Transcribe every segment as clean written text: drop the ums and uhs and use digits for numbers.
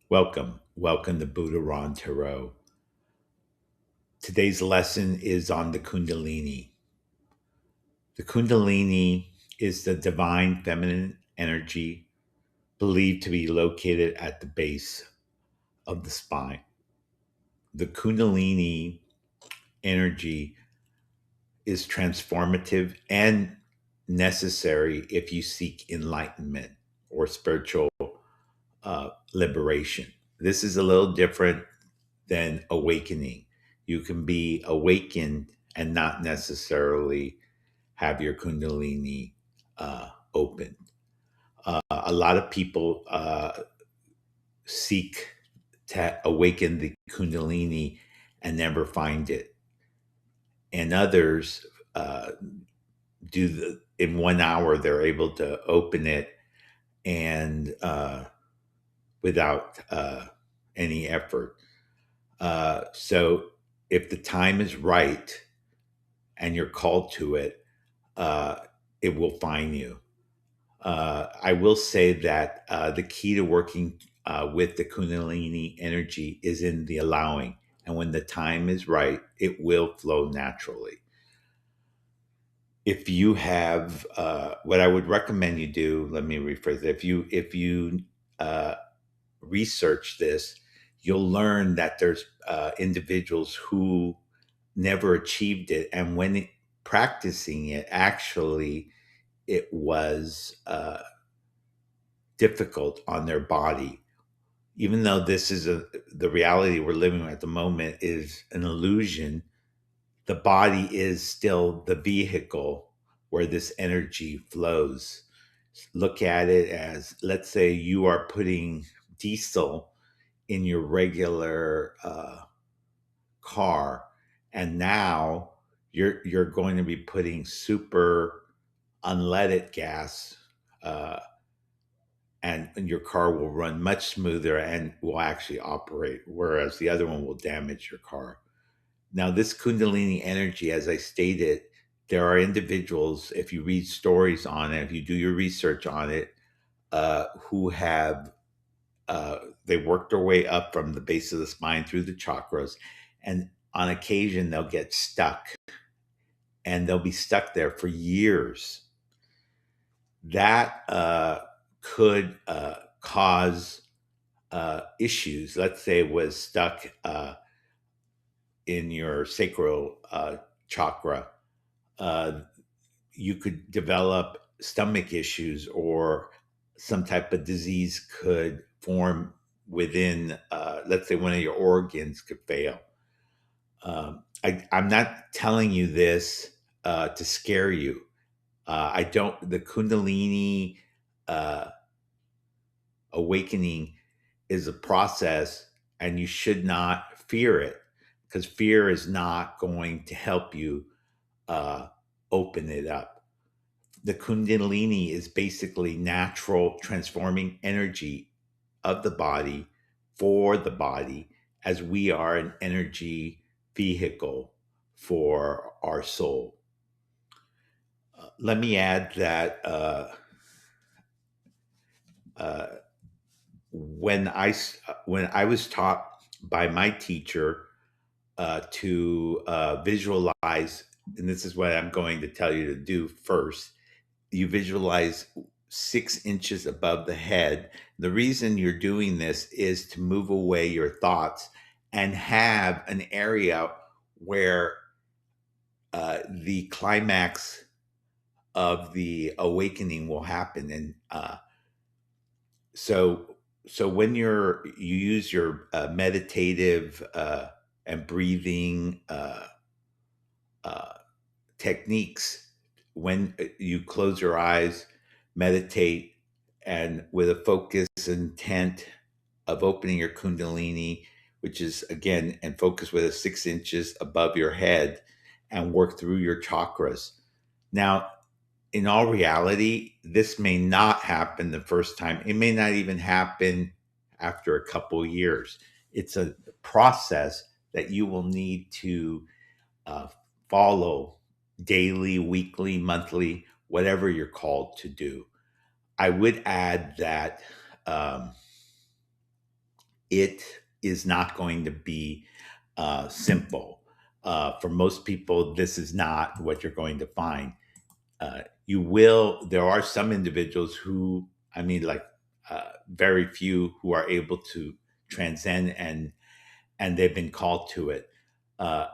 Welcome to Buddha Ron Tarot. Today's lesson is on the Kundalini. The Kundalini is the divine feminine energy believed to be located at the base of the spine. The Kundalini energy is transformative and necessary if you seek enlightenment or spiritual liberation. This is a little different than awakening. You can be awakened and not necessarily have your Kundalini open. A lot of people seek to awaken the Kundalini and never find it, and others do the in 1 hour they're able to open it and without any effort. So if the time is right and you're called to it, uh, it will find you. I will say that the key to working with the Kundalini energy is in the allowing. And when the time is right, it will flow naturally. If you have, what I would recommend you do, let me rephrase it. If you uh, research this, you'll learn that there's individuals who never achieved it, and practicing it, actually, it was difficult on their body. Even though this is the reality we're living with at the moment is an illusion, the body is still the vehicle where this energy flows. Look at it as, let's say you are putting diesel in your regular car, and now you're going to be putting super unleaded gas, uh, and your car will run much smoother and will actually operate, whereas the other one will damage your car. Now, this Kundalini energy, as I stated, there are individuals, if you read stories on it, if you do your research on it, who have they work their way up from the base of the spine through the chakras, and on occasion they'll get stuck, and they'll be stuck there for years. That could cause issues. Let's say it was stuck in your sacral chakra. Uh, you could develop stomach issues, or some type of disease could form within, let's say, one of your organs could fail. I'm not telling you this to scare you. I don't, the Kundalini uh, awakening is a process, and you should not fear it, because fear is not going to help you uh, open it up. The Kundalini is basically natural transforming energy of the body for the body, as we are an energy vehicle for our soul. Let me add that uh, when I was taught by my teacher to visualize, and this is what I'm going to tell you to do first. You visualize 6 inches above the head. The reason you're doing this is to move away your thoughts and have an area where the climax of the awakening will happen. And so when you use your meditative and breathing uh, techniques, when you close your eyes, meditate, and with a focus intent of opening your Kundalini, which is again, and focus with a 6 inches above your head, and work through your chakras. Now, in all reality, this may not happen the first time. It may not even happen after a couple of years. It's a process that you will need to uh, follow daily, weekly, monthly, whatever you're called to do. I would add that um, it is not going to be simple. For most people, this is not what you're going to find. You will, there are some individuals who, I mean, like very few who are able to transcend and they've been called to it. Uh,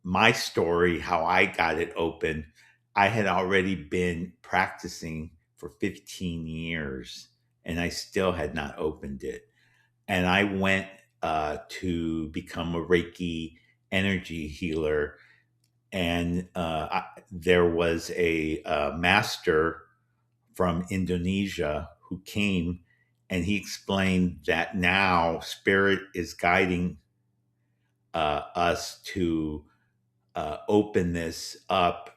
my story, how I got it open, I had already been practicing for 15 years and I still had not opened it. And I went to become a Reiki energy healer. And there was a master from Indonesia who came and he explained that now spirit is guiding us to open this up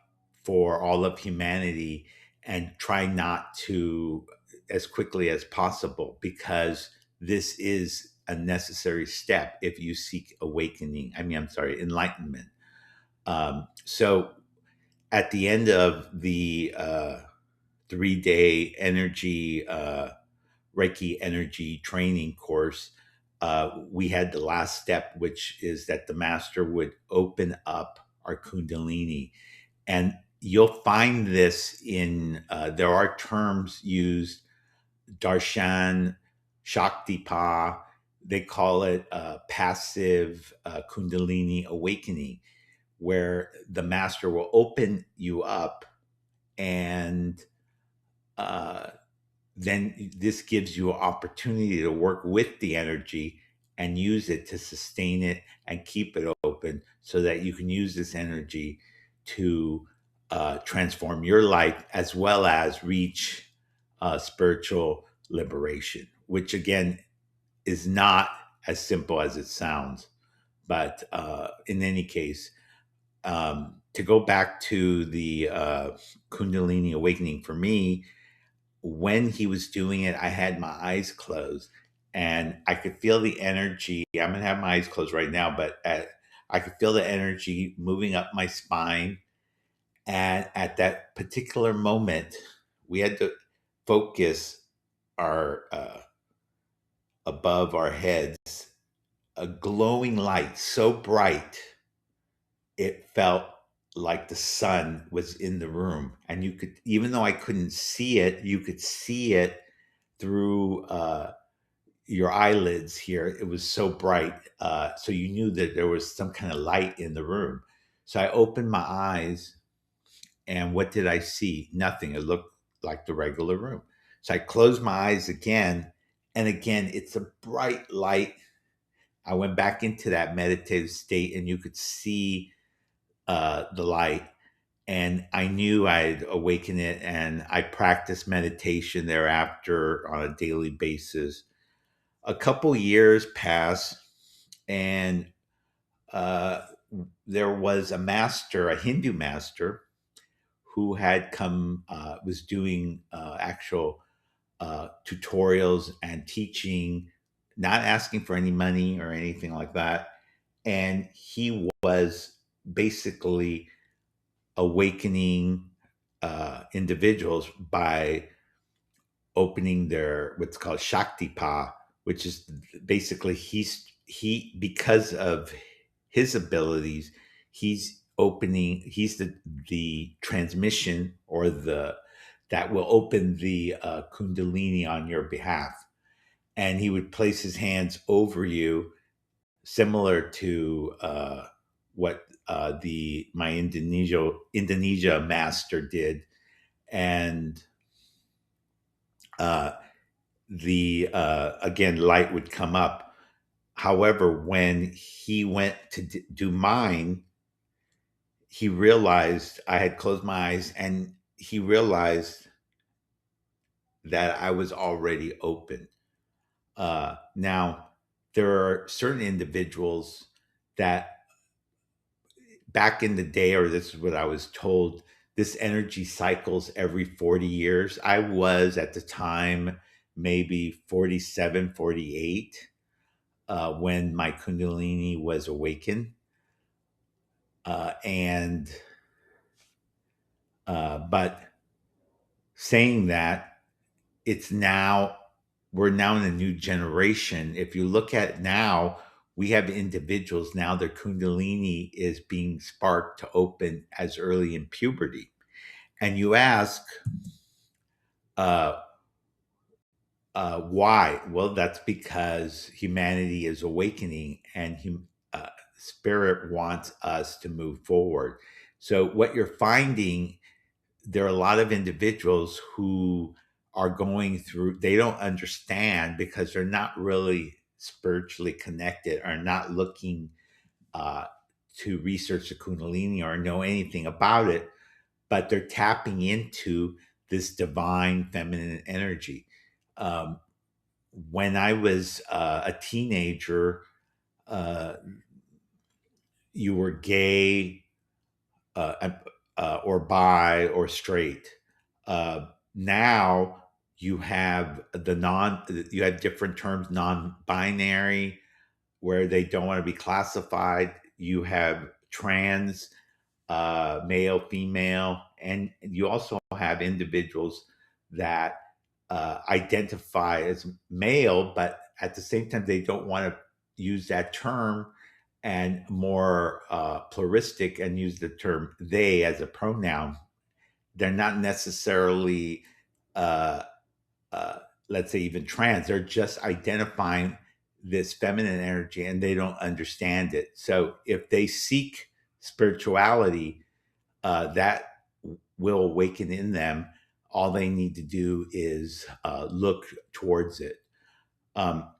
for all of humanity and try not to as quickly as possible because this is a necessary step if you seek awakening. I mean, I'm sorry, enlightenment. So at the end of the 3 day energy Reiki energy training course, we had the last step, which is that the master would open up our Kundalini. And you'll find this in, there are terms used, darshan, Shaktipat, they call it passive Kundalini awakening, where the master will open you up and uh, then this gives you an opportunity to work with the energy and use it to sustain it and keep it open so that you can use this energy to transform your life as well as reach spiritual liberation, which again is not as simple as it sounds. But in any case, to go back to the Kundalini awakening for me, when he was doing it, I had my eyes closed and I could feel the energy. I'm going to have my eyes closed right now, but I could feel the energy moving up my spine. And at that particular moment, we had to focus our above our heads, a glowing light so bright it felt like the sun was in the room. And you could, even though I couldn't see it, you could see it through your eyelids here. It was so bright. So you knew that there was some kind of light in the room. So I opened my eyes, and what did I see? Nothing. It looked like the regular room. So I closed my eyes again, and again, it's a bright light. I went back into that meditative state, and you could see the light. And I knew I'd awaken it, and I practiced meditation thereafter on a daily basis. A couple years passed, and uh, there was a master, a Hindu master, who had come, was doing actual tutorials and teaching, not asking for any money or anything like that. And he was basically awakening individuals by opening their what's called Shaktipat, which is basically he because of his abilities, he's opening he's the transmission or the that will open the Kundalini on your behalf, and he would place his hands over you, similar to what the my Indonesia master did, and uh, the again light would come up. However, when he went to do mine, he realized I had closed my eyes, and he realized that I was already open. Now, there are certain individuals that back in the day, or this is what I was told, this energy cycles every 40 years. I was at the time maybe 47, 48 when my Kundalini was awakened. And but saying that, it's now we're now in a new generation. If you look at now, we have individuals now, their Kundalini is being sparked to open as early in puberty. And you ask, uh, why? Well, that's because humanity is awakening and spirit wants us to move forward. So, what you're finding, there are a lot of individuals who are going through, they don't understand because they're not really spiritually connected, are not looking uh, to research the Kundalini or know anything about it, but they're tapping into this divine feminine energy. Um, when I was a teenager, uh, you were gay, uh, or bi or straight. Now you have you have different terms, non-binary, where they don't want to be classified. You have trans, male, female, and you also have individuals that identify as male, but at the same time, they don't want to use that term and more pluralistic and use the term they as a pronoun. They're not necessarily, uh, uh, let's say, even trans. They're just identifying this feminine energy and they don't understand it. So if they seek spirituality, that will awaken in them. All they need to do is look towards it. Um,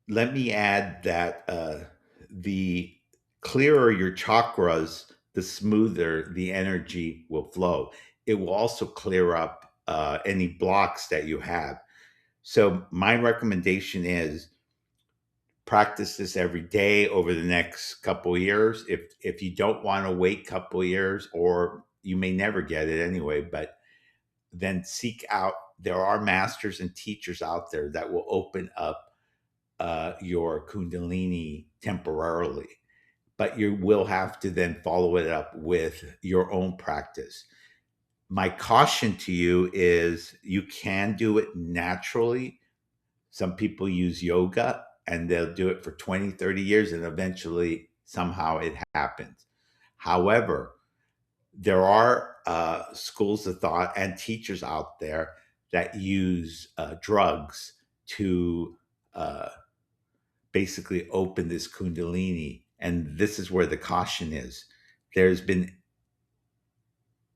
Let me add that the clearer your chakras, the smoother the energy will flow. It will also clear up any blocks that you have. So, my recommendation is practice this every day over the next couple of years. If you don't want to wait a couple of years, or you may never get it anyway, but then seek out. There are masters and teachers out there that will open up your Kundalini temporarily, but you will have to then follow it up with your own practice. My caution to you is you can do it naturally. Some people use yoga and they'll do it for 20, 30 years and eventually somehow it happens. However, there are schools of thought and teachers out there that use drugs to uh, basically open this kundalini. And this is where the caution is. There's been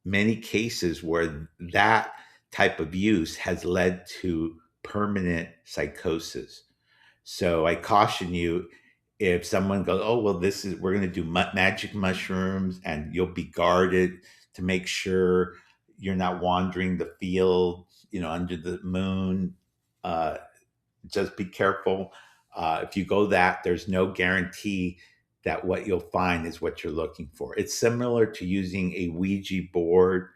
many cases where that type of use has led to permanent psychosis. So I caution you, if someone goes, oh, well, this is, we're going to do magic mushrooms and you'll be guarded to make sure you're not wandering the field, under the moon. Uh, just be careful. If you go that, there's no guarantee that what you'll find is what you're looking for. It's similar to using a Ouija board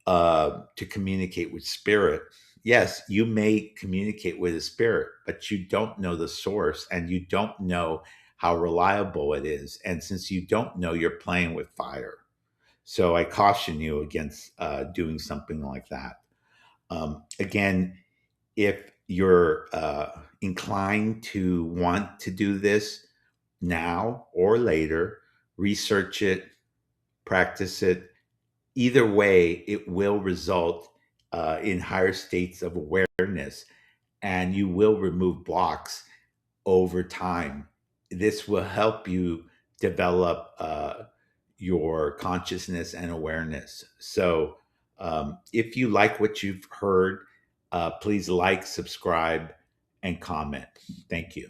to communicate with spirit. Yes, you may communicate with a spirit, but you don't know the source and you don't know how reliable it is. And since you don't know, you're playing with fire. So I caution you against doing something like that. Again, if you're inclined to want to do this now or later, research it, practice it. Either way, it will result in higher states of awareness and you will remove blocks over time. This will help you develop your consciousness and awareness. So, if you like what you've heard, please like, subscribe, and comment. Thank you.